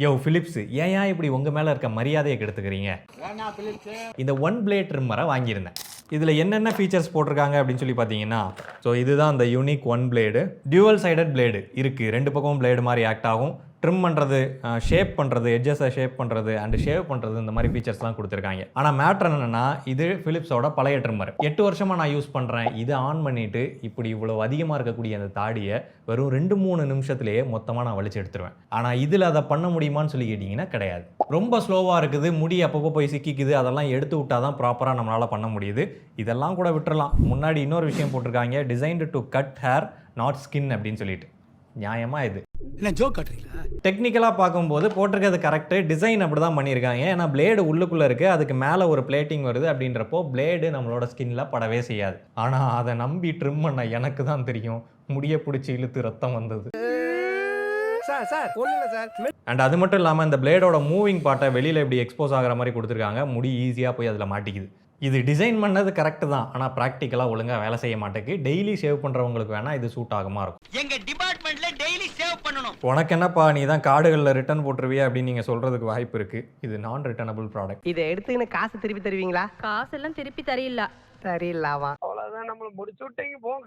யோ Philips, ஏன் இப்படி உங்க மேல இருக்க மரியாதையை கெடுத்துக்கிறீங்க? இந்த ஒன் பிளேட் ட்ரிம்மரை வாங்கியிருந்தேன். இதில் என்னென்ன ஃபீச்சர்ஸ் போட்டிருக்காங்க அப்படின்னு சொல்லி பார்த்தீங்கன்னா, ஸோ இதுதான் அந்த unique one blade. Dual sided blade இருக்குது, ரெண்டு பக்கமும் பிளேடு மாதிரி ஆக்ட் ஆகும். ட்ரிம் பண்ணுறது, ஷேப் பண்ணுறது, எட்ஜஸை ஷேப் பண்ணுறது அண்ட் ஷேவ் பண்ணுறது, இந்த மாதிரி ஃபீச்சர்ஸ்லாம் கொடுத்துருக்காங்க. ஆனால் மேட்ரு என்னென்னா, இது ஃபிலிப்ஸோட பழைய ட்ரிம்மர். 8 வருஷமாக நான் யூஸ் பண்ணுறேன். இதை ஆன் பண்ணிவிட்டு இப்படி இவ்வளோ அதிகமாக இருக்கக்கூடிய அந்த தாடியை வெறும் 2-3 நிமிஷத்துலேயே மொத்தமாக நான் வலிச்சு எடுத்துருவேன். ஆனால் இதில் அதை பண்ண முடியுமான்னு சொல்லி கேட்டிங்கன்னா கிடையாது. ரொம்ப ஸ்லோவாக இருக்குது, முடி அப்பப்போ போய் சிக்கிக்குது, அதெல்லாம் எடுத்து விட்டால் தான் ப்ராப்பராக நம்மளால் பண்ண முடியுது. இதெல்லாம் கூட விட்டுறலாம். முன்னாடி இன்னொரு விஷயம் போட்டிருக்காங்க, designed to cut hair not skin அப்படின்னு சொல்லிட்டு. நியாயமா இது? டெக்னிக்கலாக பார்க்கும்போது போட்டிருக்கிறது கரெக்டு, டிசைன் அப்படி தான் பண்ணியிருக்காங்க. ஏன்னா பிளேடு உள்ளுக்குள்ளே இருக்குது, அதுக்கு மேலே ஒரு பிளேட்டிங் வருது. அப்படின்றப்போ பிளேடு நம்மளோட ஸ்கின்ல படவே செய்யாது. ஆனால் அதை நம்பி ட்ரிம் பண்ண எனக்கு தான் தெரியும், முடிய பிடிச்சி இழுத்து ரத்தம் வந்தது. அண்ட் அது மட்டும் இல்லாமல் இந்த பிளேடோட மூவிங் பார்ட்டை வெளியில் இப்படி எக்ஸ்போஸ் ஆகிற மாதிரி கொடுத்துருக்காங்க. முடி ஈஸியாக போய் அதில் மாட்டிக்குது. இது டிசைன் பண்ணது கரெக்டு தான், ஆனால் ப்ராக்டிக்கலாக ஒழுங்காக வேலை செய்ய மாட்டேங்குது. டெய்லி சேவ் பண்ணுறவங்களுக்கு வேணால் இது சூட் ஆகுமா இருக்கும். எங்க டிபார்ட்மெண்ட்ல டெய்லி சேவ் பண்ணணும். உனக்கு என்னப்பா, நீ தான் கார்டுகளில் ரிட்டர்ன் போட்டுருவியா அப்படின்னு நீங்கள் சொல்கிறதுக்கு வாய்ப்பு இருக்குது. இது நான் ரிட்டர்னபிள் ப்ராடக்ட். இதை எடுத்துக்கின்னு காசு திருப்பி தருவீங்களா? காசெல்லாம் திருப்பி தரையில்ல. சரியில்லாவா? அவ்வளோதான், நம்மளை முடிச்சு விட்டீங்க போங்க.